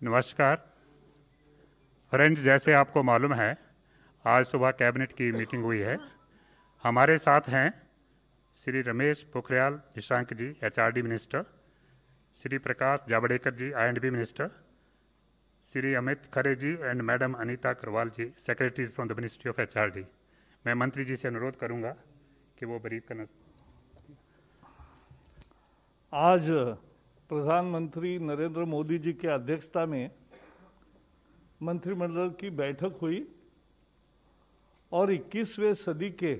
नमस्कार फ्रेंड्स, जैसे आपको मालूम है आज सुबह कैबिनेट की मीटिंग हुई है। हमारे साथ हैं Shri Ramesh Pokhriyal Nishank ji, HRD minister, Shri Prakash Javadekar ji, I and B minister, Shri Amit Khare ji and madam Anita Karwal ji, secretaries from the ministry of HRD. मैं मंत्री जी से अनुरोध करूंगा कि वो ब्रीफ करना। आज प्रधानमंत्री नरेंद्र मोदी जी की अध्यक्षता में मंत्रिमंडल की बैठक हुई और 21वें सदी के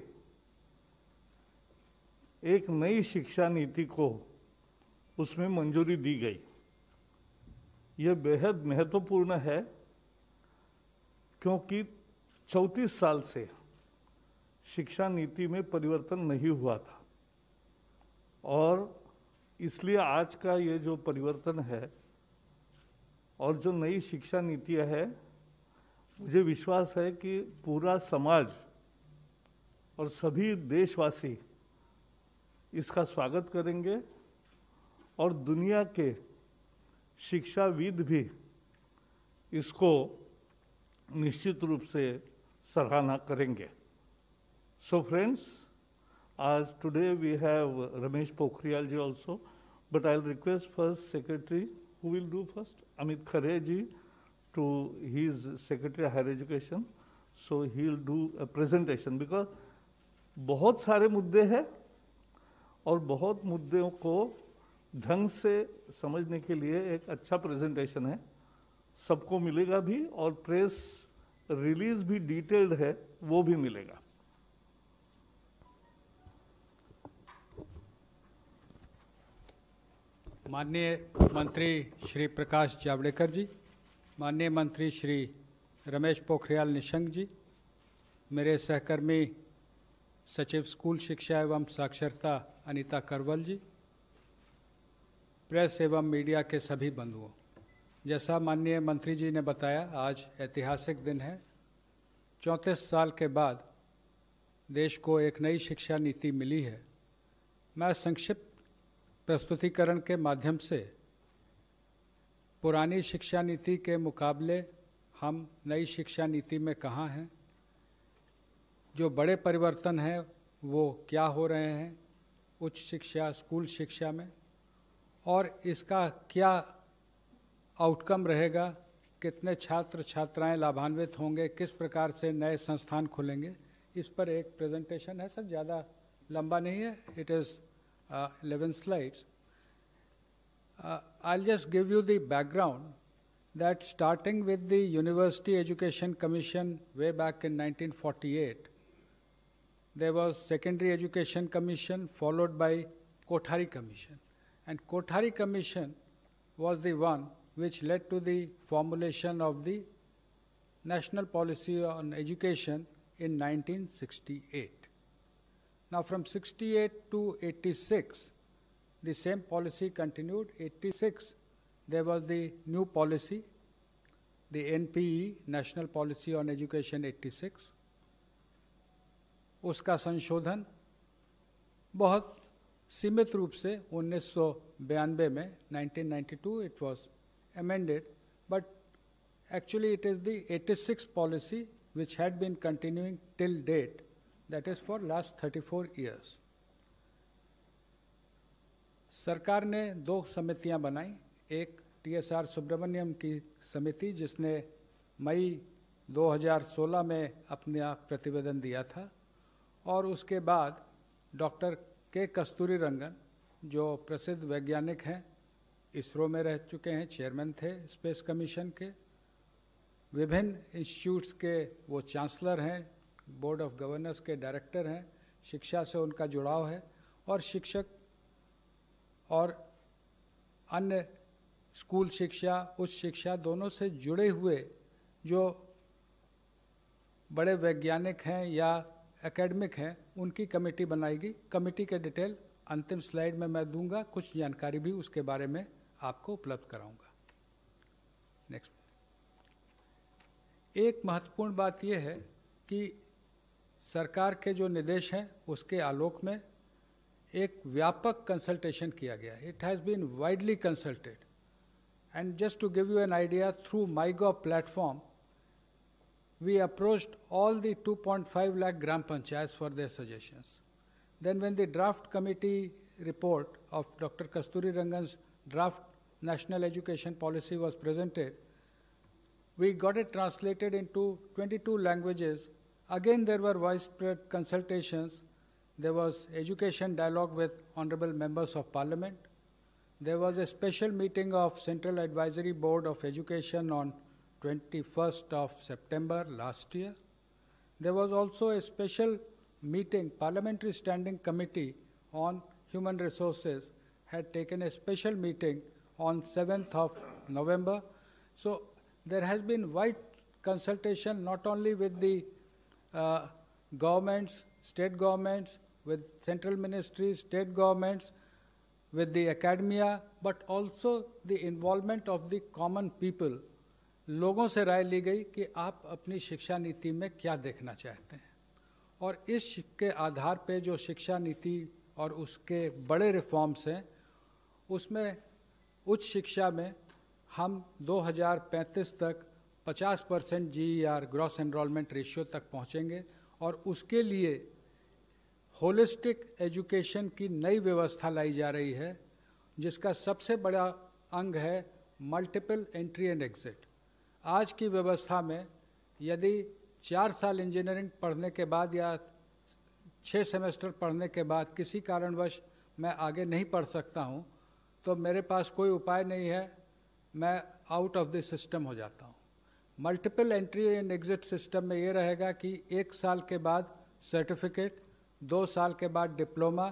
एक नई शिक्षा नीति को उसमें मंजूरी दी गई। यह बेहद महत्वपूर्ण है क्योंकि 34 साल से शिक्षा नीति में परिवर्तन नहीं हुआ था और इसलिए आज का ये जो परिवर्तन है और जो नई शिक्षा नीति है, मुझे विश्वास है कि पूरा समाज और सभी देशवासी इसका स्वागत करेंगे और दुनिया के शिक्षाविद भी इसको निश्चित रूप से सराहना करेंगे। So friends, as today we have Ramesh Pokhriyal ji also, but I'll request first Secretary, who will do first? Amit Khare ji, to his Secretary of Higher Education, so he'll do a presentation because बहुत सारे मुद्दे हैं और बहुत मुद्दों को ढंग से समझने के लिए एक अच्छा प्रेजेंटेशन है, सबको मिलेगा भी और प्रेस रिलीज भी डिटेल्ड है, वो भी मिलेगा। माननीय मंत्री श्री प्रकाश जावड़ेकर जी, माननीय मंत्री श्री रमेश पोखरियाल निशंक जी, मेरे सहकर्मी सचिव स्कूल शिक्षा एवं साक्षरता अनीता करवल जी, प्रेस एवं मीडिया के सभी बंधुओं, जैसा माननीय मंत्री जी ने बताया, आज ऐतिहासिक दिन है। 34 साल के बाद देश को एक नई शिक्षा नीति मिली है। मैं संक्षिप्त प्रस्तुतिकरण के माध्यम से पुरानी शिक्षा नीति के मुकाबले हम नई शिक्षा नीति में कहाँ हैं, जो बड़े परिवर्तन हैं वो क्या हो रहे हैं उच्च शिक्षा, स्कूल शिक्षा में, और इसका क्या आउटकम रहेगा, कितने छात्र छात्राएं लाभान्वित होंगे, किस प्रकार से नए संस्थान खुलेंगे, इस पर एक प्रेजेंटेशन है। सर ज़्यादा लंबा नहीं है, it is 11 slides. I'll just give you the background that starting with the University Education Commission way back in 1948, there was Secondary Education Commission followed by Kothari Commission. And Kothari Commission was the one which led to the formulation of the National Policy on Education in 1968. Now from 68 to 86, the same policy continued. 86, there was the new policy, the NPE, National Policy on Education 86. उसका संशोधन बहुत सीमित रूप से 1992 में 1992 it was amended, but actually it is the 86 policy which had been continuing till date, that is for last 34 years. सरकार ने 2 समितियां बनाई, एक TSR सुब्रमण्यम की समिति जिसने मई 2016 में अपना प्रतिवेदन दिया था, और उसके बाद डॉक्टर के कस्तूरीरंगन जो प्रसिद्ध वैज्ञानिक हैं, इसरो में रह चुके हैं, चेयरमैन थे स्पेस कमीशन के, विभिन्न इंस्टीट्यूट्स के वो चांसलर हैं, बोर्ड ऑफ गवर्नर्स के डायरेक्टर हैं, शिक्षा से उनका जुड़ाव है, और शिक्षक और अन्य स्कूल शिक्षा, उच्च शिक्षा दोनों से जुड़े हुए जो बड़े वैज्ञानिक हैं या एकेडमिक हैं, उनकी कमेटी बनाएगी। कमेटी के डिटेल अंतिम स्लाइड में मैं दूंगा, कुछ जानकारी भी उसके बारे में आपको उपलब्ध कराऊंगा। नेक्स्ट। एक महत्वपूर्ण बात यह है कि सरकार के जो निर्देश हैं उसके आलोक में एक व्यापक कंसल्टेशन किया गया. It has been widely consulted. And just to give you an idea, through MyGov platform, we approached all the 2.5 lakh Gram Panchayats for their suggestions. Then when the draft committee report of Dr. Kasturi Rangan's draft National Education Policy was presented, we got it translated into 22 languages. Again, there were widespread consultations. There was education dialogue with honorable members of parliament. There was a special meeting of Central Advisory Board of Education on 21st of September last year. There was also a special meeting, Parliamentary Standing Committee on Human Resources had taken a special meeting on 7th of November. So there has been wide consultation not only with the governments, state governments, with central ministries, state governments, with the academia, but also the involvement of the common people. लोगों से राय ली गई कि आप अपनी शिक्षा नीति में क्या देखना चाहते हैं, और इस के आधार पे जो शिक्षा नीति और उसके बड़े रिफॉर्म्स हैं, उसमें उच्च शिक्षा में हम 2035 तक 50% GER ग्रॉस एनरोलमेंट रेशियो तक पहुंचेंगे, और उसके लिए होलिस्टिक एजुकेशन की नई व्यवस्था लाई जा रही है, जिसका सबसे बड़ा अंग है मल्टीपल एंट्री एंड एग्जिट. आज की व्यवस्था में यदि 4 साल इंजीनियरिंग पढ़ने के बाद या 6 सेमेस्टर पढ़ने के बाद किसी कारणवश मैं आगे नहीं पढ़ सकता हूँ, तो मेरे पास कोई उपाय नहीं है, मैं आउट ऑफ द सिस्टम हो जाता हूँ. Multiple entry and exit system में ये रहेगा कि 1 साल के बाद सर्टिफिकेट, 2 साल के बाद डिप्लोमा,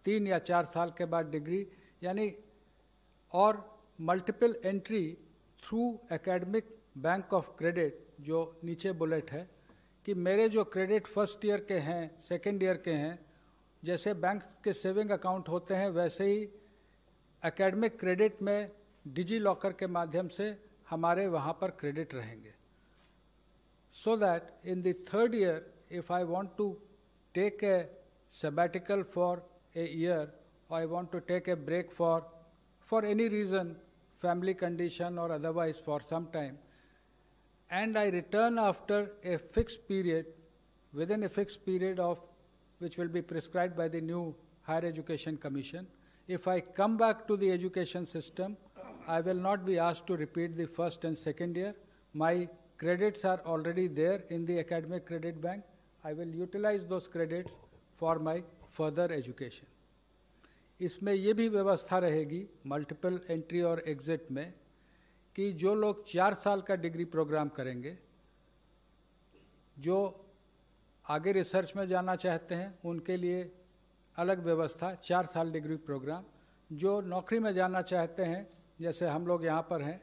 3 या 4 साल के बाद डिग्री, यानी और multiple entry through academic bank of credit. जो नीचे बुलेट है कि मेरे जो क्रेडिट फर्स्ट ईयर के हैं, सेकेंड ईयर के हैं, जैसे बैंक के सेविंग अकाउंट होते हैं, वैसे ही एकेडमिक क्रेडिट में डिजी लॉकर के माध्यम से हमारे वहाँ पर क्रेडिट रहेंगे. So that in the third year if I want to take a sabbatical for a year, or I want to take a break for any reason, family condition or otherwise for some time, and I return after a fixed period, within a fixed period of which will be prescribed by the new Higher Education Commission. If I come back to the education system, I will not be asked to repeat the first and second year. My credits are already there in the academic credit bank. I will utilize those credits for my further education. इसमें ये भी व्यवस्था रहेगी multiple entry और exit में कि जो लोग 4 साल का डिग्री प्रोग्राम करेंगे, जो आगे रिसर्च में जाना चाहते हैं उनके लिए अलग व्यवस्था 4 साल डिग्री प्रोग्राम, जो नौकरी में जाना चाहते हैं जैसे हम लोग यहाँ पर हैं,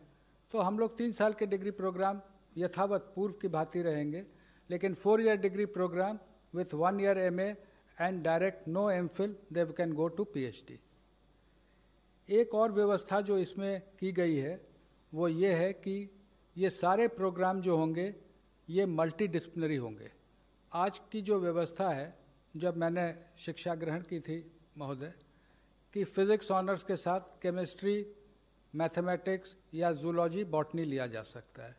तो हम लोग 3 साल के डिग्री प्रोग्राम यथावत पूर्व की भांति रहेंगे, लेकिन 4 year degree programme with 1 year MA and direct no MPhil, they can go to PhD. एक और व्यवस्था जो इसमें की गई है वो ये है कि ये सारे प्रोग्राम जो होंगे ये मल्टी डिसिप्लिनरी होंगे. आज की जो व्यवस्था है, जब मैंने शिक्षा ग्रहण की थी महोदय, कि फिज़िक्स ऑनर्स के साथ केमिस्ट्री, मैथमेटिक्स या जूलॉजी, बॉटनी लिया जा सकता है,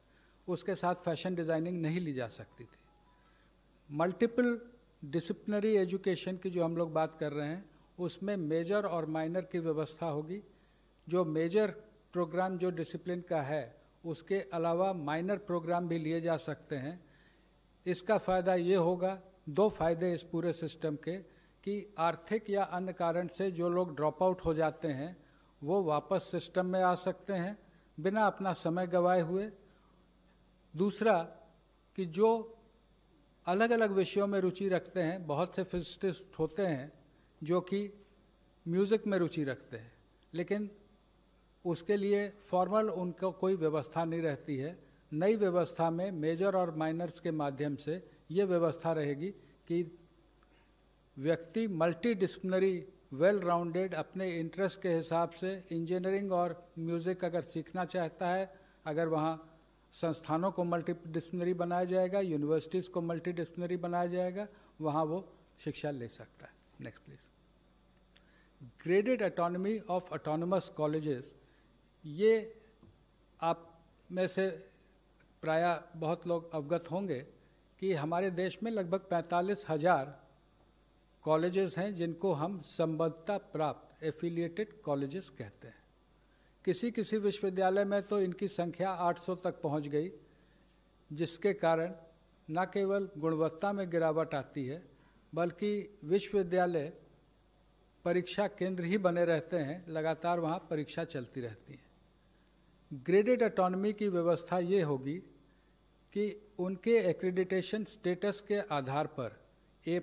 उसके साथ फैशन डिज़ाइनिंग नहीं ली जा सकती थी. मल्टीपल डिसिप्लिनरी एजुकेशन की जो हम लोग बात कर रहे हैं, उसमें मेजर और माइनर की व्यवस्था होगी. जो मेजर प्रोग्राम जो डिसिप्लिन का है, उसके अलावा माइनर प्रोग्राम भी लिए जा सकते हैं. इसका फ़ायदा ये होगा, 2 फायदे इस पूरे सिस्टम के, कि आर्थिक या अन्य कारण से जो लोग ड्रॉप आउट हो जाते हैं वो वापस सिस्टम में आ सकते हैं बिना अपना समय गंवाए हुए. दूसरा कि जो अलग अलग विषयों में रुचि रखते हैं, बहुत से फिजिसिस्ट होते हैं जो कि म्यूज़िक में रुचि रखते हैं, लेकिन उसके लिए फॉर्मल उनको कोई व्यवस्था नहीं रहती है. नई व्यवस्था में मेजर और माइनर्स के माध्यम से ये व्यवस्था रहेगी कि व्यक्ति मल्टी डिसिप्लिनरी वेल राउंडेड अपने इंटरेस्ट के हिसाब से इंजीनियरिंग और म्यूज़िक अगर सीखना चाहता है, अगर वहाँ संस्थानों को मल्टी डिसिप्लिनरी बनाया जाएगा, यूनिवर्सिटीज़ को मल्टी डिसिप्लिनरी बनाया जाएगा, वहाँ वो शिक्षा ले सकता है. Next please. Graded autonomy of autonomous colleges, ये आप में से प्रायः बहुत लोग अवगत होंगे कि हमारे देश में लगभग 45,000 कॉलेजेस हैं जिनको हम संबद्धता प्राप्त एफिलिएटेड कॉलेजेस कहते हैं। किसी किसी विश्वविद्यालय में तो इनकी संख्या 800 तक पहुंच गई, जिसके कारण न केवल गुणवत्ता में गिरावट आती है बल्कि विश्वविद्यालय परीक्षा केंद्र ही बने रहते हैं, लगातार वहाँ परीक्षा चलती रहती है। ग्रेडेड ऑटोनॉमी की व्यवस्था ये होगी कि उनके एक्रेडिटेशन स्टेटस के आधार पर A+,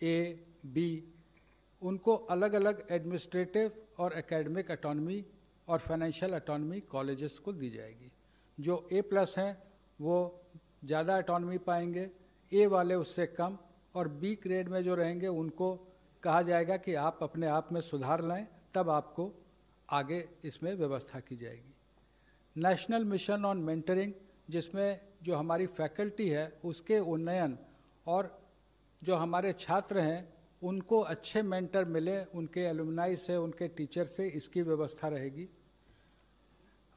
A, B, उनको अलग अलग एडमिनिस्ट्रेटिव और एकेडमिक ऑटोनॉमी और फाइनेंशियल ऑटोनॉमी कॉलेजेस को दी जाएगी। जो A+ हैं वो ज़्यादा ऑटोनॉमी पाएंगे, A वाले उससे कम, और B ग्रेड में जो रहेंगे उनको कहा जाएगा कि आप अपने आप में सुधार लाएं, तब आपको आगे इसमें व्यवस्था की जाएगी। नेशनल मिशन ऑन मेंटरिंग, जिसमें जो हमारी फैकल्टी है उसके उन्नयन और जो हमारे छात्र हैं उनको अच्छे मेंटर मिले, उनके एलुमनाई से, उनके टीचर से, इसकी व्यवस्था रहेगी।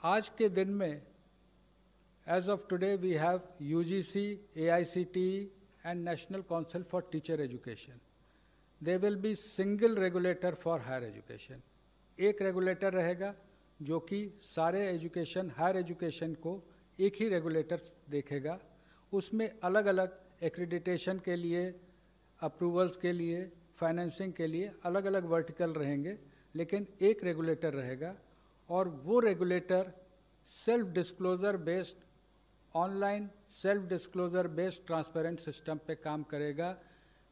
आज के दिन में as of today we have UGC, AICTE and National Council for Teacher Education. There will be single regulator for higher education. एक रेगुलेटर रहेगा जो कि सारे एजुकेशन, हायर एजुकेशन को एक ही रेगुलेटर देखेगा। उसमें अलग अलग एक्रेडिटेशन के लिए, अप्रूवल्स के लिए, फाइनेंसिंग के लिए अलग अलग वर्टिकल रहेंगे, लेकिन एक रेगुलेटर रहेगा। और वो regulator self disclosure based, online self disclosure based transparent system पे काम करेगा।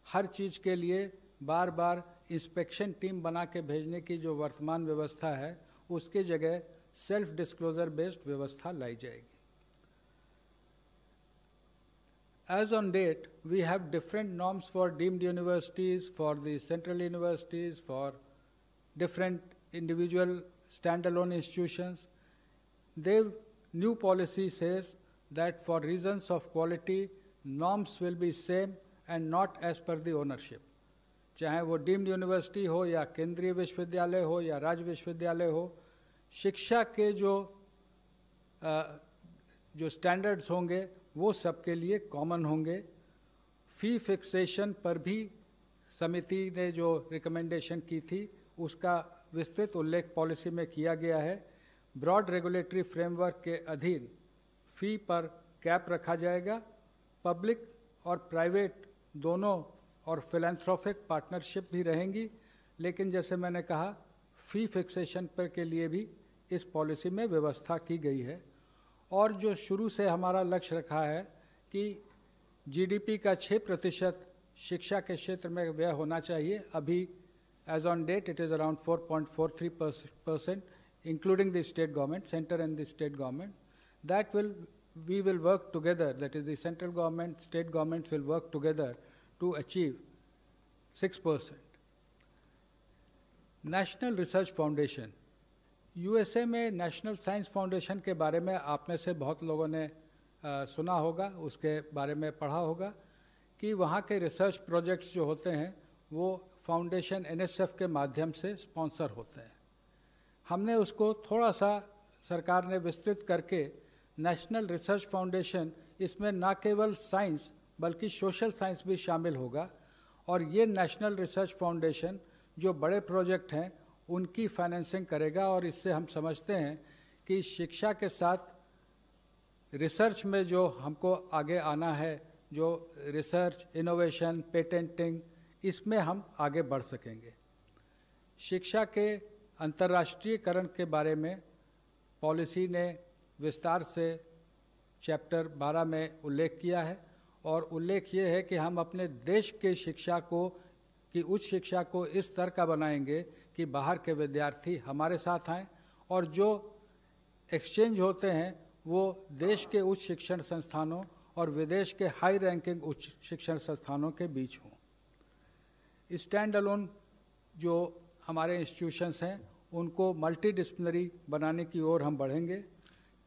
हर चीज़ के लिए बार बार इंस्पेक्शन टीम बना के भेजने की जो वर्तमान व्यवस्था है, उसकी जगह सेल्फ डिस्क्लोजर बेस्ड व्यवस्था लाई जाएगी। As on date, we have different norms for deemed universities, for the central universities, for different individual standalone institutions. The new policy says that for reasons of quality, norms will be same and not as per the ownership. चाहे वो deemed university हो या केंद्रीय विश्वविद्यालय हो या राज्य विश्वविद्यालय हो, शिक्षा के जो स्टैंडर्ड्स होंगे वो सबके लिए कॉमन होंगे। फ़ी फिक्सेशन पर भी समिति ने जो रिकमेंडेशन की थी उसका विस्तृत उल्लेख पॉलिसी में किया गया है। ब्रॉड रेगुलेटरी फ्रेमवर्क के अधीन फ़ी पर कैप रखा जाएगा। पब्लिक और प्राइवेट दोनों और फिलैंथ्रोपिक पार्टनरशिप भी रहेंगी, लेकिन जैसे मैंने कहा फ़ी फिक्सेशन पर के लिए भी इस पॉलिसी में व्यवस्था की गई है। और जो शुरू से हमारा लक्ष्य रखा है कि जीडीपी का 6% शिक्षा के क्षेत्र में व्यय होना चाहिए। अभी as on date it is around 4.43%, including the state government, centre and the state government. That we will work together, that is the central government, state governments will work together to achieve 6%. National research foundation, USA में national science foundation के बारे में आप में से बहुत लोगों ने सुना होगा, उसके बारे में पढ़ा होगा कि वहाँ के रिसर्च प्रोजेक्ट्स जो होते हैं वो फाउंडेशन एनएसएफ के माध्यम से स्पॉन्सर होते हैं। हमने उसको थोड़ा सा सरकार ने विस्तृत करके नेशनल रिसर्च फाउंडेशन, इसमें न केवल साइंस बल्कि सोशल साइंस भी शामिल होगा। और ये नेशनल रिसर्च फाउंडेशन जो बड़े प्रोजेक्ट हैं उनकी फाइनेंसिंग करेगा। और इससे हम समझते हैं कि शिक्षा के साथ रिसर्च में जो हमको आगे आना है, जो रिसर्च, इनोवेशन, पेटेंटिंग, इसमें हम आगे बढ़ सकेंगे। शिक्षा के अंतर्राष्ट्रीयकरण के बारे में पॉलिसी ने विस्तार से चैप्टर 12 में उल्लेख किया है। और उल्लेख ये है कि हम अपने देश के शिक्षा को, कि उच्च शिक्षा को इस तरह का बनाएंगे कि बाहर के विद्यार्थी हमारे साथ आएँ और जो एक्सचेंज होते हैं वो देश के उच्च शिक्षण संस्थानों और विदेश के हाई रैंकिंग उच्च शिक्षण संस्थानों के बीच हों। स्टैंड अलोन जो हमारे इंस्टीट्यूशंस हैं उनको मल्टीडिसिप्लिनरी बनाने की ओर हम बढ़ेंगे।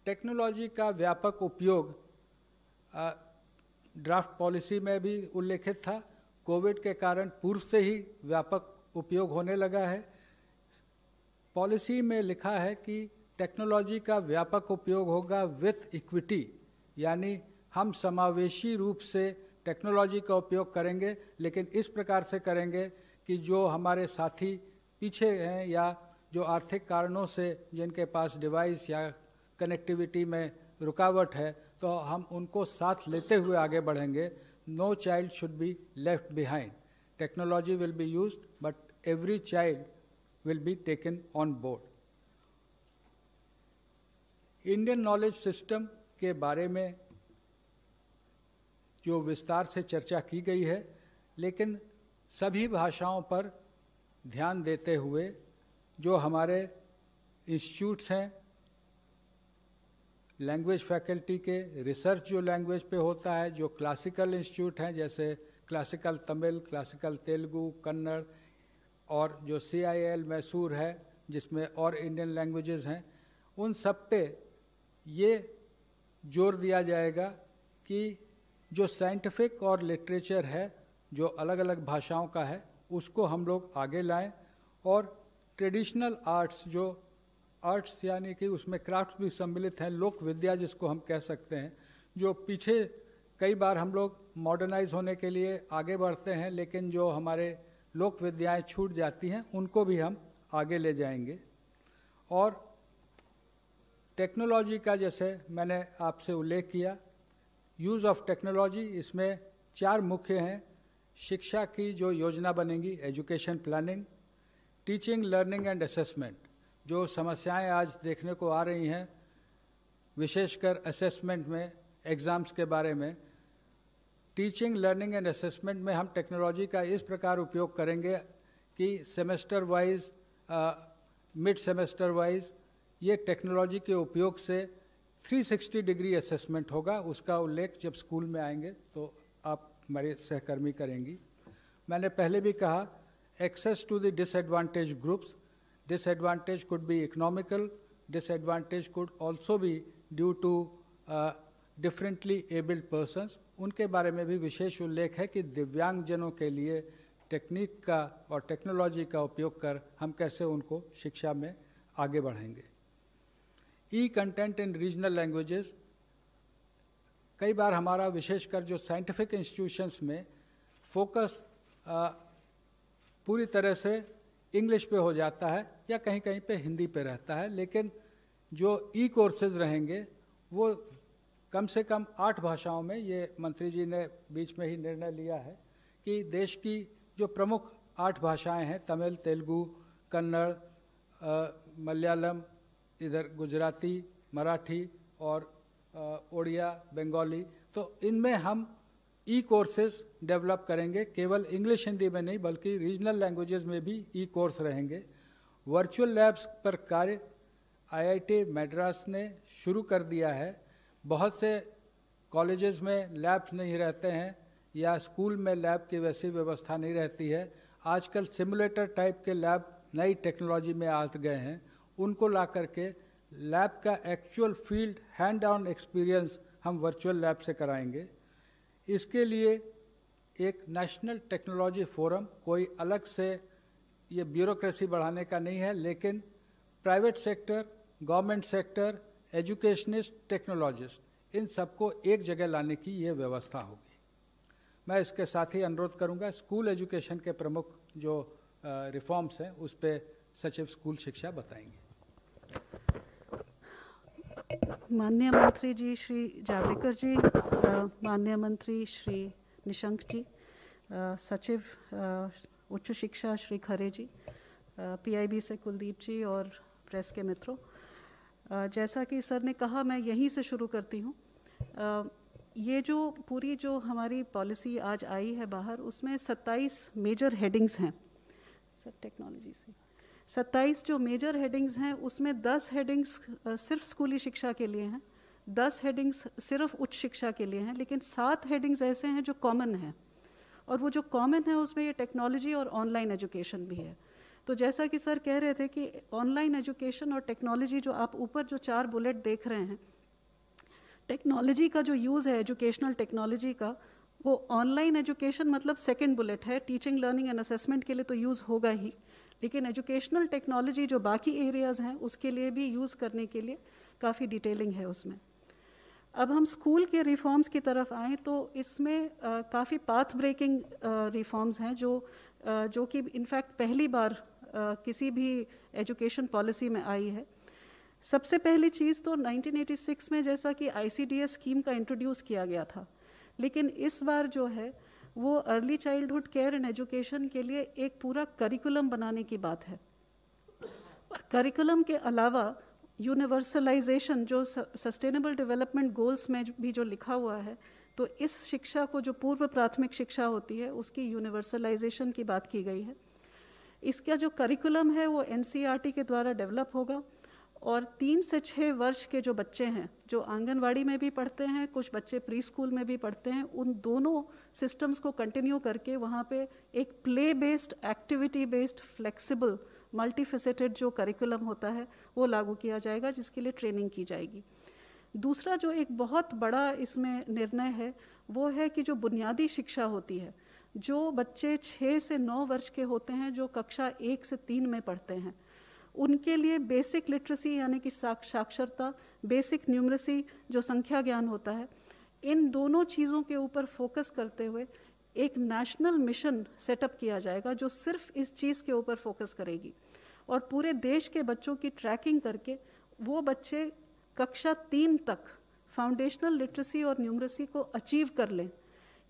टेक्नोलॉजी का व्यापक उपयोग ड्राफ्ट पॉलिसी में भी उल्लेखित था। कोविड के कारण पूर्व से ही व्यापक उपयोग होने लगा है। पॉलिसी में लिखा है कि टेक्नोलॉजी का व्यापक उपयोग होगा विथ इक्विटी, यानी हम समावेशी रूप से टेक्नोलॉजी का उपयोग करेंगे, लेकिन इस प्रकार से करेंगे कि जो हमारे साथी पीछे हैं या जो आर्थिक कारणों से जिनके पास डिवाइस या कनेक्टिविटी में रुकावट है, तो हम उनको साथ लेते हुए आगे बढ़ेंगे. No child should be left behind. Technology will be used but every child will be taken on board. Indian knowledge system के बारे में जो विस्तार से चर्चा की गई है, लेकिन सभी भाषाओं पर ध्यान देते हुए जो हमारे इंस्टीट्यूट्स हैं, लैंग्वेज फैकल्टी के रिसर्च जो लैंग्वेज पे होता है, जो क्लासिकल इंस्टीट्यूट हैं जैसे क्लासिकल तमिल, क्लासिकल तेलुगु, कन्नड़, और जो CIL मैसूर है जिसमें और इंडियन लैंग्वेजेस हैं, उन सब पे ये जोर दिया जाएगा कि जो साइंटिफिक और लिटरेचर है जो अलग अलग भाषाओं का है उसको हम लोग आगे लाएं, और ट्रेडिशनल आर्ट्स, जो आर्ट्स यानी कि उसमें क्राफ्ट भी सम्मिलित हैं, लोक विद्या जिसको हम कह सकते हैं, जो पीछे कई बार हम लोग मॉडर्नाइज होने के लिए आगे बढ़ते हैं लेकिन जो हमारे लोक विद्याएँ छूट जाती हैं उनको भी हम आगे ले जाएंगे. और टेक्नोलॉजी का जैसे मैंने आपसे उल्लेख किया, यूज़ ऑफ टेक्नोलॉजी, इसमें 4 मुख्य हैं. शिक्षा की जो योजना बनेगी, education planning, teaching, learning and assessment, जो समस्याएं आज देखने को आ रही हैं विशेषकर असेसमेंट में, एग्ज़ाम्स के बारे में. टीचिंग, लर्निंग एंड असेसमेंट में हम टेक्नोलॉजी का इस प्रकार उपयोग करेंगे कि semester wise, mid semester wise ये टेक्नोलॉजी के उपयोग से 360 डिग्री असेसमेंट होगा. उसका उल्लेख जब स्कूल में आएंगे तो आप हमारे सहकर्मी करेंगी. मैंने पहले भी कहा, access to the disadvantage groups. Disadvantage could be economical, disadvantage could also be due to differently abled persons. उनके बारे में भी विशेष उल्लेख है कि दिव्यांगजनों के लिए टेक्निक का और टेक्नोलॉजी का उपयोग कर हम कैसे उनको शिक्षा में आगे बढ़ाएंगे. ई कंटेंट इन रीजनल लैंग्वेजेस. कई बार हमारा विशेषकर जो साइंटिफिक इंस्टीट्यूशंस में फोकस पूरी तरह से इंग्लिश पे हो जाता है या कहीं कहीं पे हिंदी पे रहता है, लेकिन जो ई कोर्सेज रहेंगे वो कम से कम 8 भाषाओं में, ये मंत्री जी ने बीच में ही निर्णय लिया है कि देश की जो प्रमुख 8 भाषाएं हैं, तमिल, तेलुगु, कन्नड़, मलयालम, इधर गुजराती, मराठी और ओडिया, बंगाली, तो इनमें हम ई कोर्सेज डेवलप करेंगे. केवल इंग्लिश हिंदी में नहीं बल्कि रीजनल लैंग्वेजेस में भी ई कोर्स रहेंगे. वर्चुअल लैब्स पर कार्य IIT मद्रास ने शुरू कर दिया है. बहुत से कॉलेजेस में लैब्स नहीं रहते हैं या स्कूल में लैब की वैसी व्यवस्था नहीं रहती है. आजकल सिमुलेटर टाइप के लैब नई टेक्नोलॉजी में आ गए हैं. उनको ला करके लैब का actual field hand on experience हम वर्चुअल लैब से कराएंगे. इसके लिए एक नेशनल टेक्नोलॉजी फोरम, कोई अलग से ये ब्यूरोक्रेसी बढ़ाने का नहीं है, लेकिन private sector, government sector, educationist, technologist, इन सबको एक जगह लाने की ये व्यवस्था होगी. मैं इसके साथ ही अनुरोध करूंगा, स्कूल एजुकेशन के प्रमुख जो रिफॉर्म्स हैं उस पर सचिव स्कूल शिक्षा बताएंगे. माननीय मंत्री जी श्री जावड़ेकर जी, माननीय मंत्री श्री निशंक जी, सचिव उच्च शिक्षा श्री खरे जी, PIB से कुलदीप जी और प्रेस के मित्रों, जैसा कि सर ने कहा मैं यहीं से शुरू करती हूँ. ये जो पूरी जो हमारी पॉलिसी आज आई है बाहर, उसमें 27 मेजर हेडिंग्स हैं. सर टेक्नोलॉजी से 27 जो मेजर हेडिंग्स हैं उसमें 10 हेडिंग्स सिर्फ स्कूली शिक्षा के लिए हैं, 10 हेडिंग्स सिर्फ उच्च शिक्षा के लिए हैं, लेकिन 7 हेडिंग्स ऐसे हैं जो कॉमन हैं. और वो जो कॉमन है उसमें ये टेक्नोलॉजी और ऑनलाइन एजुकेशन भी है. तो जैसा कि सर कह रहे थे कि ऑनलाइन एजुकेशन और टेक्नोलॉजी, जो आप ऊपर जो 4 बुलेट देख रहे हैं, टेक्नोलॉजी का जो यूज़ है एजुकेशनल टेक्नोलॉजी का, वो ऑनलाइन एजुकेशन मतलब सेकंड बुलेट है. टीचिंग, लर्निंग एंड असेसमेंट के लिए तो यूज़ होगा ही, लेकिन एजुकेशनल टेक्नोलॉजी जो बाकी एरियाज़ हैं उसके लिए भी यूज़ करने के लिए काफ़ी डिटेलिंग है उसमें। अब हम स्कूल के रिफॉर्म्स की तरफ आएँ तो इसमें काफ़ी पाथ ब्रेकिंग रिफॉर्म्स हैं जो कि इनफैक्ट पहली बार किसी भी एजुकेशन पॉलिसी में आई है। सबसे पहली चीज़ तो 1986 में जैसा कि ICDS स्कीम का इंट्रोड्यूस किया गया था, लेकिन इस बार जो है वो early childhood care and education के लिए एक पूरा करिकुलम बनाने की बात है। करिकुलम के अलावा यूनिवर्सलाइजेशन जो सस्टेनेबल डेवलपमेंट गोल्स में भी जो लिखा हुआ है, तो इस शिक्षा को जो पूर्व प्राथमिक शिक्षा होती है उसकी यूनिवर्सलाइजेशन की बात की गई है। इसका जो करिकुलम है वो NCERT के द्वारा डेवलप होगा और 3 से 6 वर्ष के जो बच्चे हैं जो आंगनवाड़ी में भी पढ़ते हैं, कुछ बच्चे प्री स्कूल में भी पढ़ते हैं, उन दोनों सिस्टम्स को कंटिन्यू करके वहाँ पे एक play based, activity based, flexible, multifaceted जो करिकुलम होता है वो लागू किया जाएगा, जिसके लिए ट्रेनिंग की जाएगी। दूसरा जो एक बहुत बड़ा इसमें निर्णय है वो है कि जो बुनियादी शिक्षा होती है, जो बच्चे 6 से 9 वर्ष के होते हैं, जो कक्षा 1 से 3 में पढ़ते हैं, उनके लिए बेसिक लिटरेसी यानी कि साक्षरता, बेसिक न्यूमरेसी जो संख्या ज्ञान होता है, इन दोनों चीज़ों के ऊपर फोकस करते हुए एक नेशनल मिशन सेटअप किया जाएगा जो सिर्फ इस चीज़ के ऊपर फोकस करेगी और पूरे देश के बच्चों की ट्रैकिंग करके वो बच्चे कक्षा 3 तक फाउंडेशनल लिटरेसी और न्यूमरेसी को अचीव कर लें,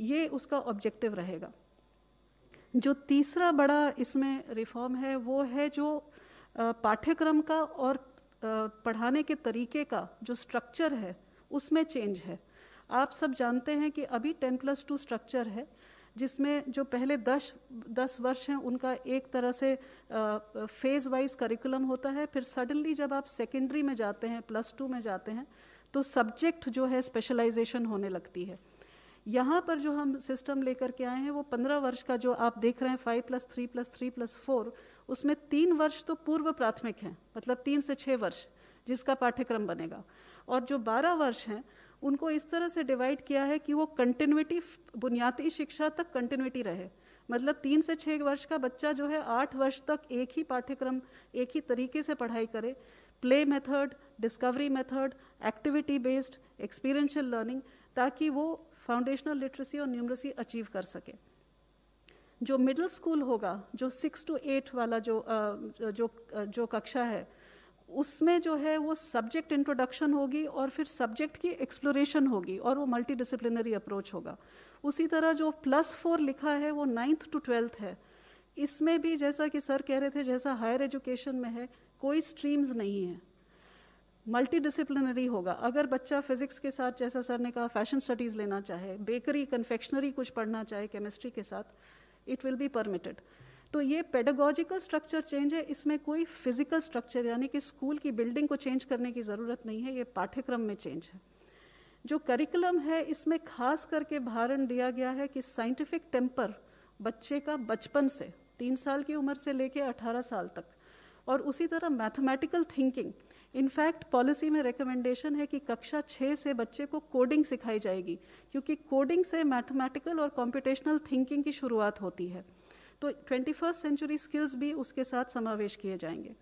ये उसका ऑब्जेक्टिव रहेगा। जो तीसरा बड़ा इसमें रिफॉर्म है वो है जो पाठ्यक्रम का और पढ़ाने के तरीके का जो स्ट्रक्चर है उसमें चेंज है। आप सब जानते हैं कि अभी 10+2 स्ट्रक्चर है, जिसमें जो पहले 10 वर्ष हैं उनका एक तरह से फेज वाइज करिकुलम होता है, फिर सडनली जब आप सेकेंडरी में जाते हैं, +2 में जाते हैं, तो सब्जेक्ट जो है स्पेशलाइजेशन होने लगती है। यहाँ पर जो हम सिस्टम लेकर के आए हैं वो 15 वर्ष का जो आप देख रहे हैं 5+3+3+4, उसमें 3 वर्ष तो पूर्व प्राथमिक हैं, मतलब 3 से 6 वर्ष जिसका पाठ्यक्रम बनेगा, और जो 12 वर्ष हैं उनको इस तरह से डिवाइड किया है कि वो कंटिन्यूटी, बुनियादी शिक्षा तक कंटिन्यूटी रहे। मतलब 3 से 6 वर्ष का बच्चा जो है 8 वर्ष तक एक ही पाठ्यक्रम, एक ही तरीके से पढ़ाई करे, play method, discovery method, activity based, experiential learning, ताकि वो फाउंडेशनल लिटरेसी और न्यूमरेसी अचीव कर सके। जो मिडिल स्कूल होगा, जो 6 to 8 वाला जो कक्षा है, उसमें जो है वो सब्जेक्ट इंट्रोडक्शन होगी और फिर सब्जेक्ट की एक्सप्लोरेशन होगी और वो मल्टी डिसिप्लिनरी अप्रोच होगा। उसी तरह जो +4 लिखा है वो 9th to 12th है। इसमें भी जैसा कि सर कह रहे थे, जैसा हायर एजुकेशन में है, कोई स्ट्रीम्स नहीं है, मल्टी डिसिप्लिनरी होगा। अगर बच्चा फिजिक्स के साथ, जैसा सर ने कहा, फैशन स्टडीज़ लेना चाहे, बेकरी, कन्फेक्शनरी कुछ पढ़ना चाहे केमिस्ट्री के साथ, इट विल बी परमिटेड। तो ये पेडागोजिकल स्ट्रक्चर चेंज है, इसमें कोई फिजिकल स्ट्रक्चर यानी कि स्कूल की बिल्डिंग को चेंज करने की ज़रूरत नहीं है, ये पाठ्यक्रम में चेंज है। जो करिकुलम है इसमें खास करके भारण दिया गया है कि साइंटिफिक टेम्पर बच्चे का बचपन से 3 साल की उम्र से लेकर 18 साल तक, और उसी तरह मैथमेटिकल थिंकिंग। इनफैक्ट पॉलिसी में रिकमेंडेशन है कि कक्षा 6 से बच्चे को कोडिंग सिखाई जाएगी, क्योंकि कोडिंग से मैथमेटिकल और कॉम्पिटिशनल थिंकिंग की शुरुआत होती है। तो 21st सेंचुरी स्किल्स भी उसके साथ समावेश किए जाएंगे।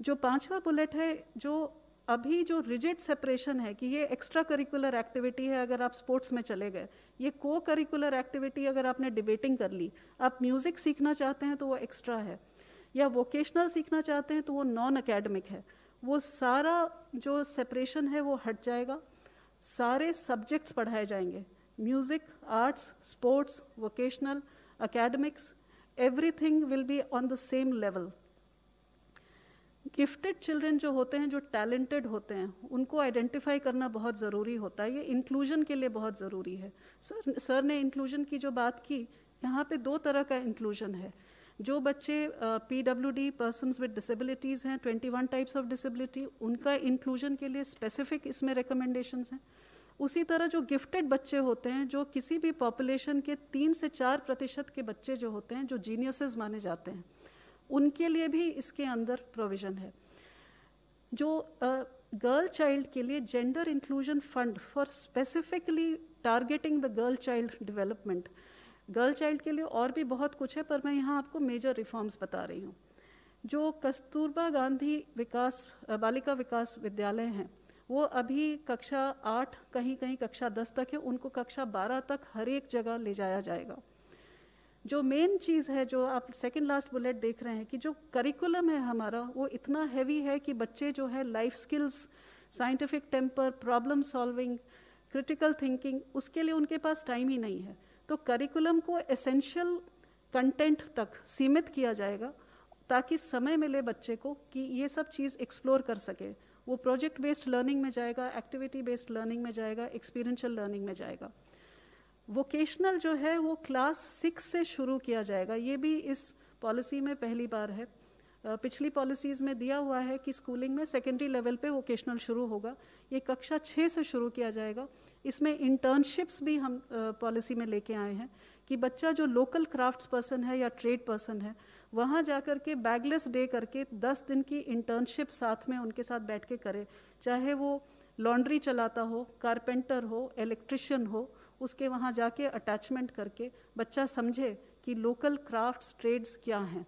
जो 5वां बुलेट है, जो अभी जो रिजिड सेपरेशन है कि ये एक्स्ट्रा करिकुलर एक्टिविटी है अगर आप स्पोर्ट्स में चले गए, ये को करिकुलर एक्टिविटी अगर आपने डिबेटिंग कर ली, आप म्यूज़िक सीखना चाहते हैं तो वो एक्स्ट्रा है, या वोकेशनल सीखना चाहते हैं तो वो नॉन अकेडमिक है। वो सारा जो सेपरेशन है वो हट जाएगा, सारे सब्जेक्ट्स पढ़ाए जाएंगे, music, arts, sports, vocational, academics, everything will be on the same level. Gifted children जो होते हैं, जो टैलेंटेड होते हैं, उनको आइडेंटिफाई करना बहुत ज़रूरी होता है। ये इंक्लूजन के लिए बहुत ज़रूरी है। सर ने इंक्लूजन की जो बात की, यहाँ पे 2 तरह का इंक्लूजन है। जो बच्चे PWD, पर्सन्स विद डिसेबिलिटीज़ हैं, 21 टाइप्स ऑफ डिसेबिलिटी, उनका इंक्लूजन के लिए स्पेसिफिक इसमें रिकमेंडेशंस हैं। उसी तरह जो गिफ्टेड बच्चे होते हैं, जो किसी भी पॉपुलेशन के 3 से 4% के बच्चे जो होते हैं, जो जीनियसेस माने जाते हैं, उनके लिए भी इसके अंदर प्रोविज़न है। जो गर्ल चाइल्ड के लिए gender inclusion fund for specifically targeting the girl child development, girl child के लिए और भी बहुत कुछ है, पर मैं यहाँ आपको मेजर रिफॉर्म्स बता रही हूँ। जो कस्तूरबा गांधी बालिका विकास विद्यालय हैं, वो अभी कक्षा 8, कहीं कहीं कक्षा 10 तक है, उनको कक्षा 12 तक हर एक जगह ले जाया जाएगा। जो मेन चीज़ है, जो आप सेकंड लास्ट बुलेट देख रहे हैं, कि जो करिकुलम है हमारा वो इतना हैवी है कि बच्चे जो है life skills, scientific temper, problem solving, critical thinking, उसके लिए उनके पास टाइम ही नहीं है। तो करिकुलम को एसेंशियल कंटेंट तक सीमित किया जाएगा ताकि समय मिले बच्चे को कि ये सब चीज़ एक्सप्लोर कर सके। वो प्रोजेक्ट बेस्ड लर्निंग में जाएगा, एक्टिविटी बेस्ड लर्निंग में जाएगा, एक्सपीरियंशियल लर्निंग में जाएगा। वोकेशनल जो है वो क्लास 6 से शुरू किया जाएगा। ये भी इस पॉलिसी में पहली बार है। पिछली पॉलिसीज़ में दिया हुआ है कि स्कूलिंग में सेकेंडरी लेवल पे वोकेशनल शुरू होगा, ये कक्षा 6 से शुरू किया जाएगा। इसमें इंटर्नशिप्स भी हम पॉलिसी में लेके आए हैं कि बच्चा जो लोकल क्राफ्ट्स पर्सन है या ट्रेड पर्सन है, वहाँ जा कर के बैगलेस डे करके 10 दिन की इंटर्नशिप साथ में उनके साथ बैठ के करे, चाहे वो लॉन्ड्री चलाता हो, कारपेंटर हो, इलेक्ट्रिशियन हो, उसके वहाँ जाके अटैचमेंट करके बच्चा समझे कि लोकल क्राफ्ट्स, ट्रेड्स क्या हैं।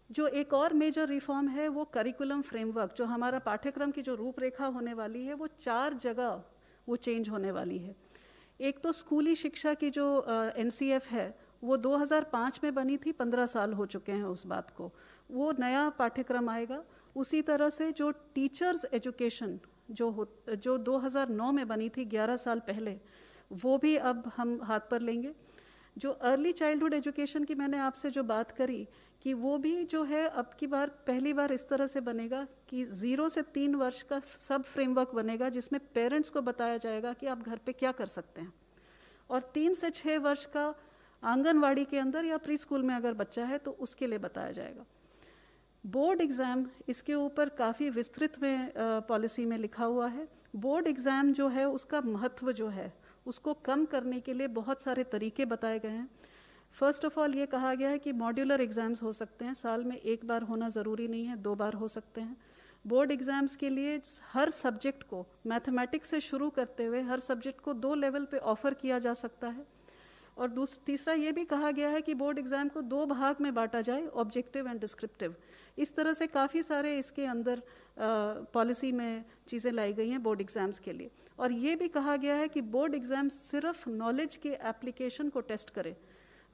जो एक और मेजर रिफॉर्म है वो करिकुलम फ्रेमवर्क, जो हमारा पाठ्यक्रम की जो रूपरेखा होने वाली है वो 4 जगह वो चेंज होने वाली है। एक तो स्कूली शिक्षा की जो NCF है वो 2005 में बनी थी, 15 साल हो चुके हैं उस बात को, वो नया पाठ्यक्रम आएगा। उसी तरह से जो टीचर्स एजुकेशन जो 2009 में बनी थी, 11 साल पहले, वो भी अब हम हाथ पर लेंगे। जो अर्ली चाइल्डहुड एजुकेशन की मैंने आपसे जो बात करी कि वो भी जो है अब की बार पहली बार इस तरह से बनेगा कि 0 से 3 वर्ष का सब फ्रेमवर्क बनेगा, जिसमें पेरेंट्स को बताया जाएगा कि आप घर पे क्या कर सकते हैं। और 3 से 6 वर्ष का आंगनवाड़ी के अंदर या प्री स्कूल में अगर बच्चा है तो उसके लिए बताया जाएगा। बोर्ड एग्ज़ाम, इसके ऊपर काफ़ी विस्तृत में पॉलिसी में लिखा हुआ है। बोर्ड एग्ज़ाम जो है उसका महत्व जो है उसको कम करने के लिए बहुत सारे तरीके बताए गए हैं। फर्स्ट ऑफ ऑल ये कहा गया है कि मॉड्यूलर एग्ज़ाम्स हो सकते हैं, साल में 1 बार होना ज़रूरी नहीं है, 2 बार हो सकते हैं। बोर्ड एग्ज़ाम्स के लिए हर सब्जेक्ट को, मैथमेटिक्स से शुरू करते हुए हर सब्जेक्ट को 2 लेवल पे ऑफ़र किया जा सकता है। और तीसरा ये भी कहा गया है कि बोर्ड एग्ज़ाम को 2 भाग में बांटा जाए, ऑब्जेक्टिव एंड डिस्क्रिप्टिव। इस तरह से काफ़ी सारे इसके अंदर पॉलिसी में चीज़ें लाई गई हैं बोर्ड एग्ज़ाम्स के लिए। और ये भी कहा गया है कि बोर्ड एग्ज़ाम सिर्फ नॉलेज के एप्लीकेशन को टेस्ट करे,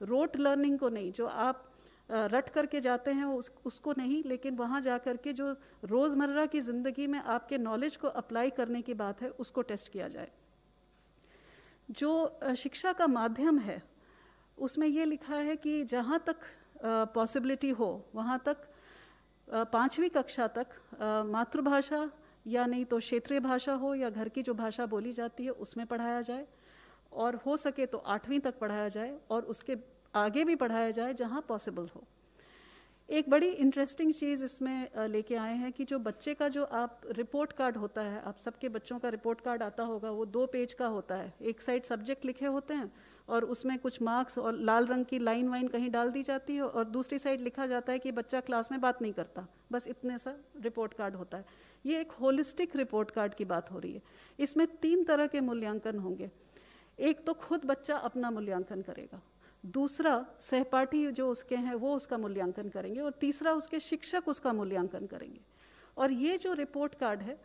रोट लर्निंग को नहीं, जो आप रट करके जाते हैं उसको नहीं, लेकिन वहाँ जा कर के जो रोज़मर्रा की ज़िंदगी में आपके नॉलेज को अप्लाई करने की बात है उसको टेस्ट किया जाए। जो शिक्षा का माध्यम है उसमें ये लिखा है कि जहाँ तक पॉसिबिलिटी हो वहाँ तक 5वीं कक्षा तक मातृभाषा या नहीं तो क्षेत्रीय भाषा हो या घर की जो भाषा बोली जाती है उसमें पढ़ाया जाए, और हो सके तो 8वीं तक पढ़ाया जाए और उसके आगे भी पढ़ाया जाए जहाँ पॉसिबल हो। एक बड़ी इंटरेस्टिंग चीज़ इसमें लेके आए हैं कि जो बच्चे का जो आप रिपोर्ट कार्ड होता है, आप सबके बच्चों का रिपोर्ट कार्ड आता होगा, वो 2 पेज का होता है। एक साइड सब्जेक्ट लिखे होते हैं और उसमें कुछ मार्क्स और लाल रंग की लाइन वाइन कहीं डाल दी जाती है, और दूसरी साइड लिखा जाता है कि बच्चा क्लास में बात नहीं करता, बस इतने सा रिपोर्ट कार्ड होता है। ये एक होलिस्टिक रिपोर्ट कार्ड की बात हो रही है। इसमें 3 तरह के मूल्यांकन होंगे। एक तो खुद बच्चा अपना मूल्यांकन करेगा, दूसरा सहपाठी जो उसके हैं वो उसका मूल्यांकन करेंगे, और तीसरा उसके शिक्षक उसका मूल्यांकन करेंगे। और ये जो रिपोर्ट कार्ड है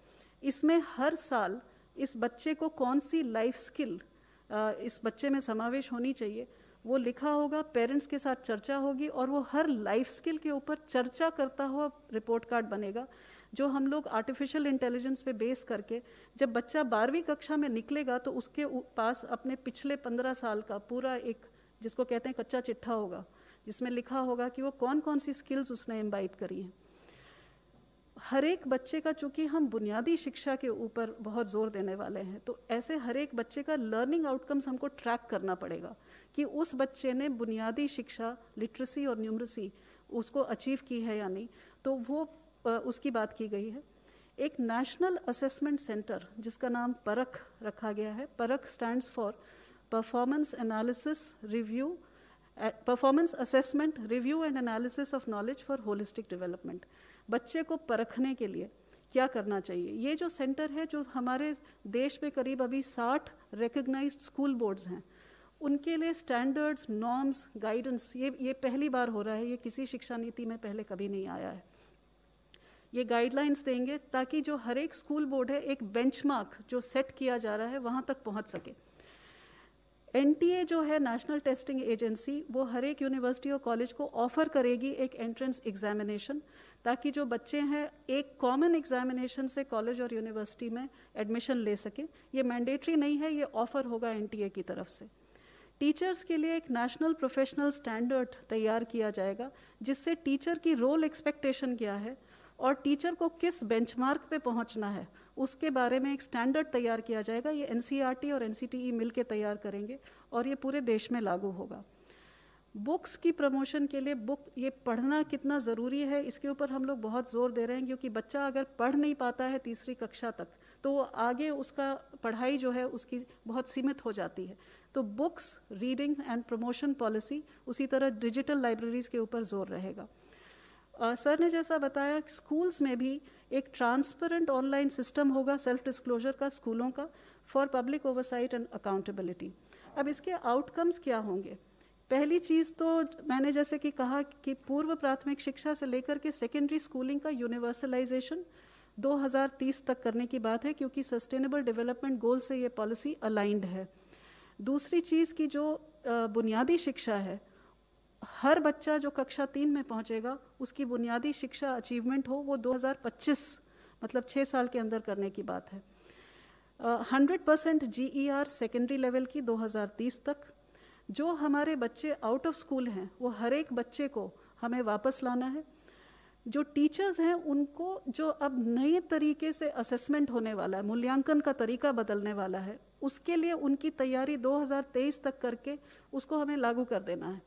इसमें हर साल इस बच्चे को कौन सी लाइफ स्किल इस बच्चे में समावेश होनी चाहिए वो लिखा होगा, पेरेंट्स के साथ चर्चा होगी, और वो हर लाइफ स्किल के ऊपर चर्चा करता हुआ रिपोर्ट कार्ड बनेगा, जो हम लोग आर्टिफिशियल इंटेलिजेंस पे बेस करके जब बच्चा 12वीं कक्षा में निकलेगा तो उसके पास अपने पिछले 15 साल का पूरा एक, जिसको कहते हैं कच्चा चिट्ठा होगा, जिसमें लिखा होगा कि वो कौन कौन सी स्किल्स उसने इम्बाइब करी हैं। हर एक बच्चे का, चूंकि हम बुनियादी शिक्षा के ऊपर बहुत जोर देने वाले हैं, तो ऐसे हर एक बच्चे का लर्निंग आउटकम्स हमको ट्रैक करना पड़ेगा कि उस बच्चे ने बुनियादी शिक्षा, लिटरेसी और न्यूमरेसी उसको अचीव की है या नहीं। तो वो उसकी बात की गई है। एक नेशनल असेसमेंट सेंटर जिसका नाम परख रखा गया है। परख stands for performance assessment review and analysis of knowledge for holistic development. बच्चे को परखने के लिए क्या करना चाहिए, ये जो सेंटर है, जो हमारे देश में करीब अभी 60 रिकग्नाइज्ड स्कूल बोर्ड्स हैं, उनके लिए स्टैंडर्ड्स, नॉर्म्स, गाइडेंस, ये पहली बार हो रहा है, ये किसी शिक्षा नीति में पहले कभी नहीं आया है। ये गाइडलाइंस देंगे ताकि जो हर एक स्कूल बोर्ड है, एक बेंचमार्क जो सेट किया जा रहा है वहाँ तक पहुँच सके। एनटीए जो है नेशनल टेस्टिंग एजेंसी, वो हर एक यूनिवर्सिटी और कॉलेज को ऑफर करेगी एक एंट्रेंस एग्जामिनेशन, ताकि जो बच्चे हैं एक कॉमन एग्जामिनेशन से कॉलेज और यूनिवर्सिटी में एडमिशन ले सकें। ये मैंडेटरी नहीं है, ये ऑफर होगा एनटीए की तरफ से। टीचर्स के लिए एक नेशनल प्रोफेशनल स्टैंडर्ड तैयार किया जाएगा, जिससे टीचर की रोल एक्सपेक्टेशन क्या है और टीचर को किस बेंचमार्क पे पहुंचना है उसके बारे में एक स्टैंडर्ड तैयार किया जाएगा। ये एनसीईआरटी और एनसीटीई मिलकर तैयार करेंगे और ये पूरे देश में लागू होगा। बुक्स की प्रमोशन के लिए बुक ये पढ़ना कितना ज़रूरी है, इसके ऊपर हम लोग बहुत ज़ोर दे रहे हैं, क्योंकि बच्चा अगर पढ़ नहीं पाता है तीसरी कक्षा तक तो वो आगे उसका पढ़ाई जो है उसकी बहुत सीमित हो जाती है। तो books, reading and promotion policy, उसी तरह डिजिटल लाइब्रेरीज़ के ऊपर ज़ोर रहेगा। सर ने जैसा बताया, स्कूल्स में भी एक ट्रांसपेरेंट ऑनलाइन सिस्टम होगा सेल्फ डिस्क्लोजर का स्कूलों का, for public oversight and accountability. अब इसके आउटकम्स क्या होंगे? पहली चीज़ तो मैंने जैसे कि कहा कि पूर्व प्राथमिक शिक्षा से लेकर के सेकेंडरी स्कूलिंग का यूनिवर्सलाइजेशन 2030 तक करने की बात है, क्योंकि सस्टेनेबल डेवलपमेंट गोल से ये पॉलिसी अलाइंड है। दूसरी चीज़ की जो बुनियादी शिक्षा है, हर बच्चा जो कक्षा 3 में पहुंचेगा उसकी बुनियादी शिक्षा अचीवमेंट हो, वो 2025 मतलब 6 साल के अंदर करने की बात है। 100% GER सेकेंडरी लेवल की 2030 तक। जो हमारे बच्चे आउट ऑफ स्कूल हैं वो हर एक बच्चे को हमें वापस लाना है। जो टीचर्स हैं उनको जो अब नए तरीके से असेसमेंट होने वाला है, मूल्यांकन का तरीका बदलने वाला है, उसके लिए उनकी तैयारी 2023 तक करके उसको हमें लागू कर देना है।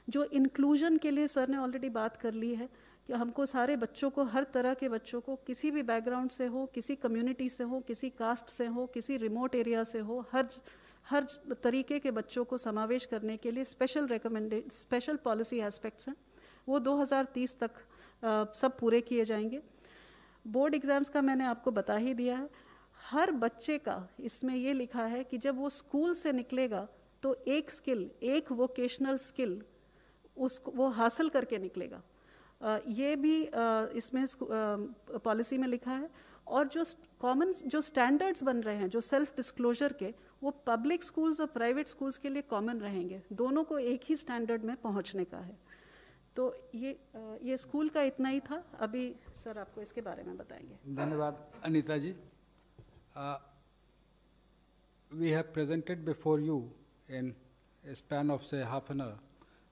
जो इंक्लूजन के लिए सर ने ऑलरेडी बात कर ली है कि हमको सारे बच्चों को, हर तरह के बच्चों को, किसी भी बैकग्राउंड से हो, किसी कम्युनिटी से हो, किसी कास्ट से हो, किसी रिमोट एरिया से हो, हर तरीके के बच्चों को समावेश करने के लिए स्पेशल पॉलिसी एस्पेक्ट्स हैं, वो 2030 तक सब पूरे किए जाएंगे। बोर्ड एग्ज़ाम्स का मैंने आपको बता ही दिया है। हर बच्चे का इसमें ये लिखा है कि जब वो स्कूल से निकलेगा तो एक स्किल, एक वोकेशनल स्किल उसको वो हासिल करके निकलेगा। ये भी इसमें पॉलिसी में लिखा है। और जो कॉमन जो स्टैंडर्ड्स बन रहे हैं जो सेल्फ डिस्क्लोजर के, वो पब्लिक स्कूल्स और प्राइवेट स्कूल्स के लिए कॉमन रहेंगे, दोनों को एक ही स्टैंडर्ड में पहुंचने का है। तो ये स्कूल का इतना ही था। अभी सर आपको इसके बारे में बताएंगे। धन्यवाद अनीता जी। We have presented before you in a span of say half an hour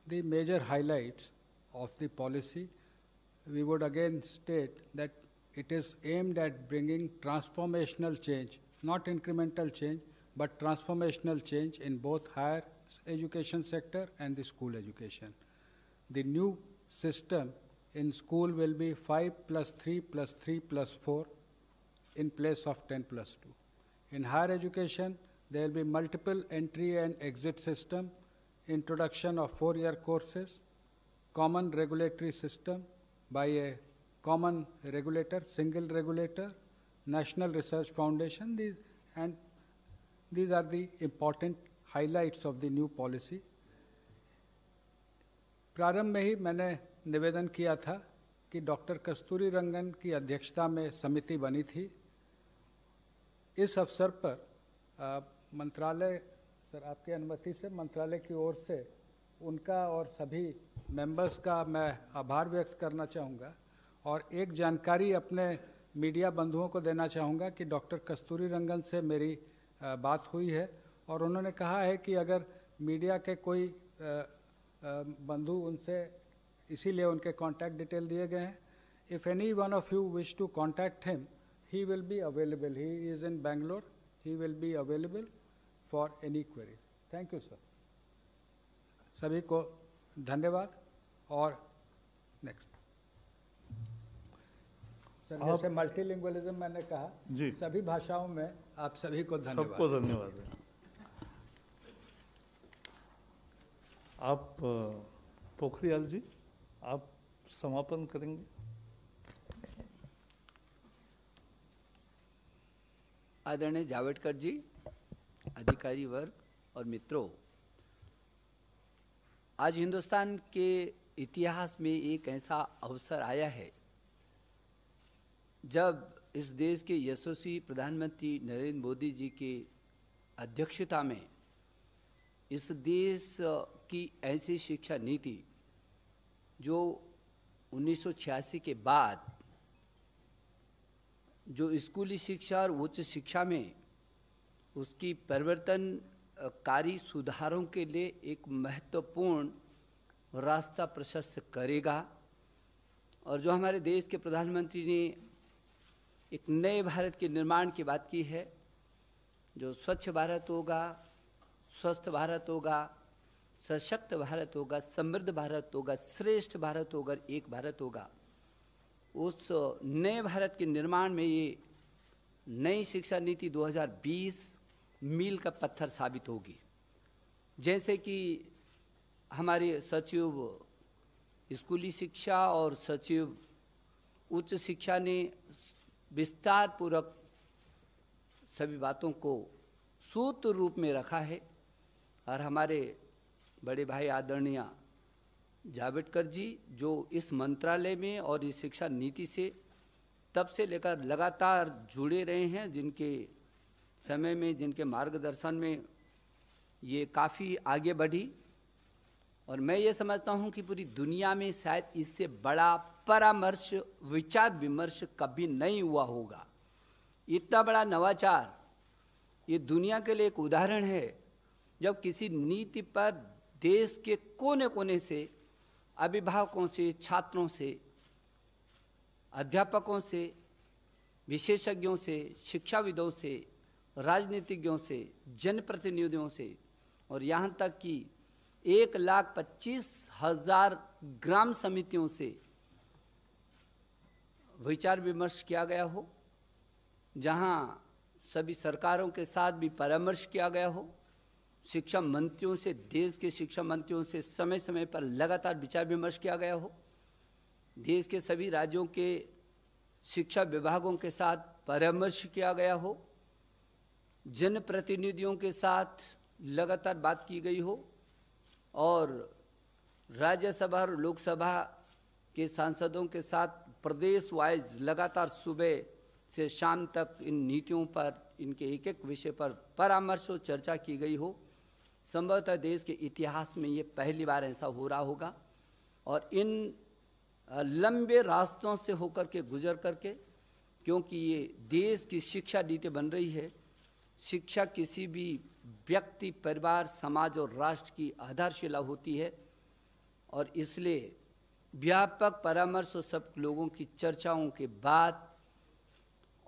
the major highlights of the policy. We would again state that it is aimed at bringing transformational change, not incremental change, but transformational change in both higher education sector and the school education. The new system in school will be 5+3+3+4 in place of 10+2. In higher education, there will be multiple entry and exit system, introduction of 4-year courses, common regulatory system by a common regulator, single regulator, National Research Foundation, these are the important highlights of the new policy. प्रारंभ में ही मैंने निवेदन किया था कि doctor कस्तूरी रंगन की अध्यक्षता में समिति बनी थी। इस अवसर पर मंत्रालय, सर आपकी अनुमति से मंत्रालय की ओर से उनका और सभी मेंबर्स का मैं आभार व्यक्त करना चाहूँगा और एक जानकारी अपने मीडिया बंधुओं को देना चाहूँगा कि डॉक्टर कस्तूरी रंगन से मेरी बात हुई है और उन्होंने कहा है कि अगर मीडिया के कोई बंधु उनसे, इसीलिए उनके कॉन्टैक्ट डिटेल दिए गए हैं। If any one of you wish to contact him, he will be available. He is in Bangalore. He will be available for any queries. Thank you, sir. सभी को धन्यवाद। और नेक्स्ट सर, जैसे multilingualism मैंने कहा जी, सभी भाषाओं में आप सभी को धन्यवाद। सबको धन्यवाद। आप पोखरियाल जी, आप समापन करेंगे। आदरणीय जावड़ेकर जी, अधिकारी वर्ग, और मित्रों, आज हिंदुस्तान के इतिहास में एक ऐसा अवसर आया है जब इस देश के यशस्वी प्रधानमंत्री नरेंद्र मोदी जी के अध्यक्षता में इस देश की ऐसी शिक्षा नीति जो 1986 के बाद जो स्कूली शिक्षा और उच्च शिक्षा में उसकी परिवर्तनकारी सुधारों के लिए एक महत्वपूर्ण रास्ता प्रशस्त करेगा। और जो हमारे देश के प्रधानमंत्री ने एक नए भारत के निर्माण की बात की है, जो स्वच्छ भारत होगा, स्वस्थ भारत होगा, सशक्त भारत होगा, समृद्ध भारत होगा, श्रेष्ठ भारत होगा, एक भारत होगा, उस नए भारत के निर्माण में ये नई शिक्षा नीति 2020 मील का पत्थर साबित होगी। जैसे कि हमारे सचिव स्कूली शिक्षा और सचिव उच्च शिक्षा ने विस्तार पूर्वक सभी बातों को सूत्र रूप में रखा है, और हमारे बड़े भाई आदरणीय जावड़ेकर जी जो इस मंत्रालय में और इस शिक्षा नीति से तब से लेकर लगातार जुड़े रहे हैं, जिनके समय में, जिनके मार्गदर्शन में ये काफ़ी आगे बढ़ी। और मैं ये समझता हूँ कि पूरी दुनिया में शायद इससे बड़ा परामर्श, विचार विमर्श कभी नहीं हुआ होगा। इतना बड़ा नवाचार ये दुनिया के लिए एक उदाहरण है, जब किसी नीति पर देश के कोने कोने से, अभिभावकों से, छात्रों से, अध्यापकों से, विशेषज्ञों से, शिक्षाविदों से, राजनीतिज्ञों से, जनप्रतिनिधियों से और यहाँ तक कि 1,25,000 ग्राम समितियों से विचार विमर्श किया गया हो, जहाँ सभी सरकारों के साथ भी परामर्श किया गया हो, शिक्षा मंत्रियों से, देश के शिक्षा मंत्रियों से समय समय पर लगातार विचार विमर्श किया गया हो, देश के सभी राज्यों के शिक्षा विभागों के साथ परामर्श किया गया हो, जनप्रतिनिधियों के साथ लगातार बात की गई हो, और राज्यसभा और लोकसभा के सांसदों के साथ प्रदेश वाइज लगातार सुबह से शाम तक इन नीतियों पर, इनके एक एक विषय पर परामर्श और चर्चा की गई हो। संभवतः देश के इतिहास में ये पहली बार ऐसा हो रहा होगा। और इन लंबे रास्तों से होकर के, गुजर करके, क्योंकि ये देश की शिक्षा नीति बन रही है, शिक्षा किसी भी व्यक्ति, परिवार, समाज और राष्ट्र की आधारशिला होती है, और इसलिए व्यापक परामर्श और सब लोगों की चर्चाओं के बाद,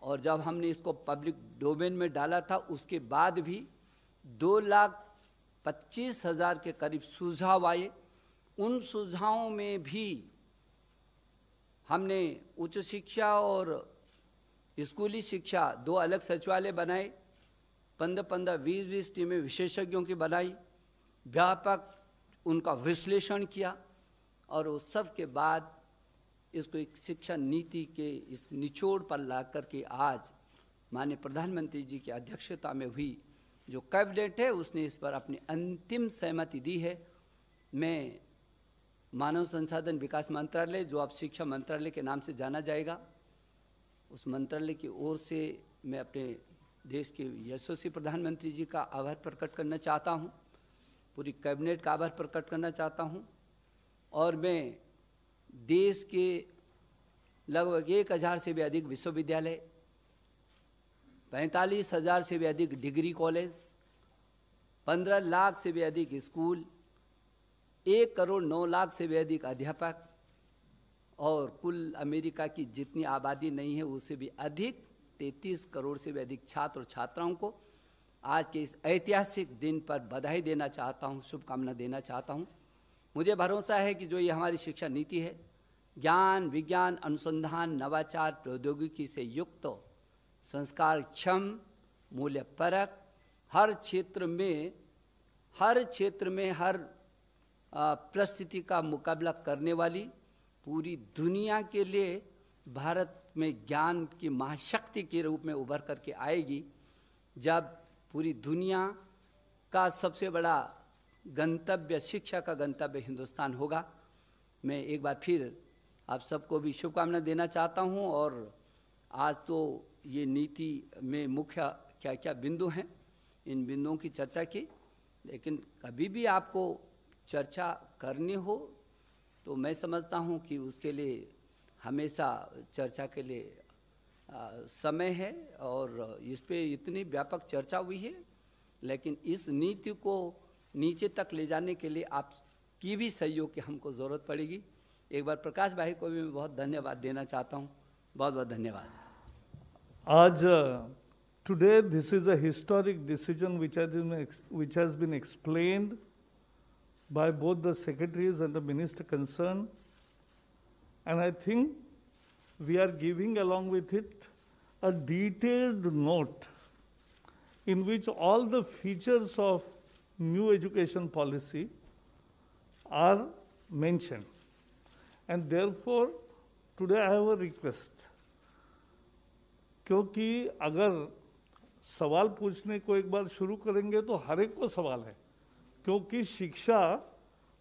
और जब हमने इसको पब्लिक डोमेन में डाला था उसके बाद भी 2,25,000 के करीब सुझाव आए। उन सुझावों में भी हमने उच्च शिक्षा और स्कूली शिक्षा 2 अलग सचिवालय बनाए, 15-15, 20-20 टीमें विशेषज्ञों की बनाई, व्यापक उनका विश्लेषण किया, और उस सब के बाद इसको एक शिक्षा नीति के इस निचोड़ पर ला करके आज माननीय प्रधानमंत्री जी की अध्यक्षता में हुई जो कैबिनेट है उसने इस पर अपनी अंतिम सहमति दी है। मैं मानव संसाधन विकास मंत्रालय, जो अब शिक्षा मंत्रालय के नाम से जाना जाएगा, उस मंत्रालय की ओर से मैं अपने देश के यशस्वी प्रधानमंत्री जी का आभार प्रकट करना चाहता हूँ, पूरी कैबिनेट का आभार प्रकट करना चाहता हूँ, और मैं देश के लगभग 1,000 से भी अधिक विश्वविद्यालय, 45,000 से भी अधिक डिग्री कॉलेज, 15 लाख से भी अधिक स्कूल, 1,09,00,000 से भी अधिक अध्यापक, और कुल अमेरिका की जितनी आबादी नहीं है उससे भी अधिक 33 करोड़ से भी अधिक छात्र और छात्राओं को आज के इस ऐतिहासिक दिन पर बधाई देना चाहता हूँ, शुभकामना देना चाहता हूँ। मुझे भरोसा है कि जो ये हमारी शिक्षा नीति है, ज्ञान, विज्ञान, अनुसंधान, नवाचार, प्रौद्योगिकी से युक्त, संस्कार क्षम, मूल्य परक, हर क्षेत्र में हर परिस्थिति का मुकाबला करने वाली, पूरी दुनिया के लिए भारत में ज्ञान की महाशक्ति के रूप में उभर करके आएगी। जब पूरी दुनिया का सबसे बड़ा गंतव्य, शिक्षा का गंतव्य हिंदुस्तान होगा। मैं एक बार फिर आप सबको भी शुभकामना देना चाहता हूं। और आज तो ये नीति में मुख्य क्या क्या बिंदु हैं, इन बिंदुओं की चर्चा की, लेकिन कभी भी आपको चर्चा करनी हो तो मैं समझता हूं कि उसके लिए हमेशा चर्चा के लिए समय है। और इस पे इतनी व्यापक चर्चा हुई है, लेकिन इस नीति को नीचे तक ले जाने के लिए आपकी भी सहयोग की हमको ज़रूरत पड़ेगी। एक बार प्रकाश भाई को भी मैं बहुत धन्यवाद देना चाहता हूँ। बहुत बहुत धन्यवाद। आज today this is a historic decision which has been explained by both the secretaries and the minister concerned, and I think we are giving along with it a detailed note in which all the features of new education policy are mentioned. And therefore today I have a request, क्योंकि अगर सवाल पूछने को एक बार शुरू करेंगे तो हर एक को सवाल है, क्योंकि शिक्षा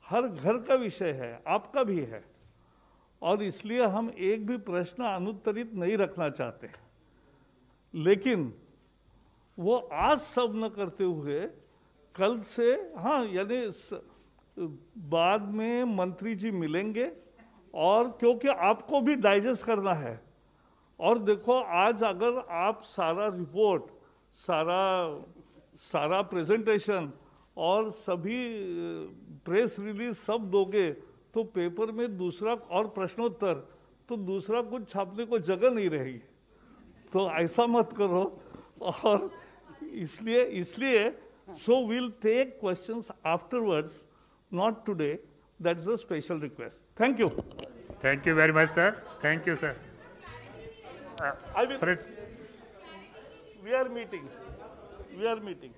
हर घर का विषय है, आपका भी है, और इसलिए हम एक भी प्रश्न अनुत्तरित नहीं रखना चाहते। लेकिन वो आज सब न करते हुए कल से, हाँ, यानी बाद में मंत्री जी मिलेंगे, और क्योंकि आपको भी डाइजेस्ट करना है। और देखो, आज अगर आप सारा रिपोर्ट, सारा प्रेजेंटेशन और सभी प्रेस रिलीज सब दोगे तो पेपर में दूसरा और प्रश्नोत्तर, तो दूसरा कुछ छापने को जगह नहीं रहेगी। तो ऐसा मत करो। और इसलिए so we'll take questions afterwards, not today. That's a special request. Thank you. Thank you very much, sir. Thank you, sir. I will. Friends. We are meeting.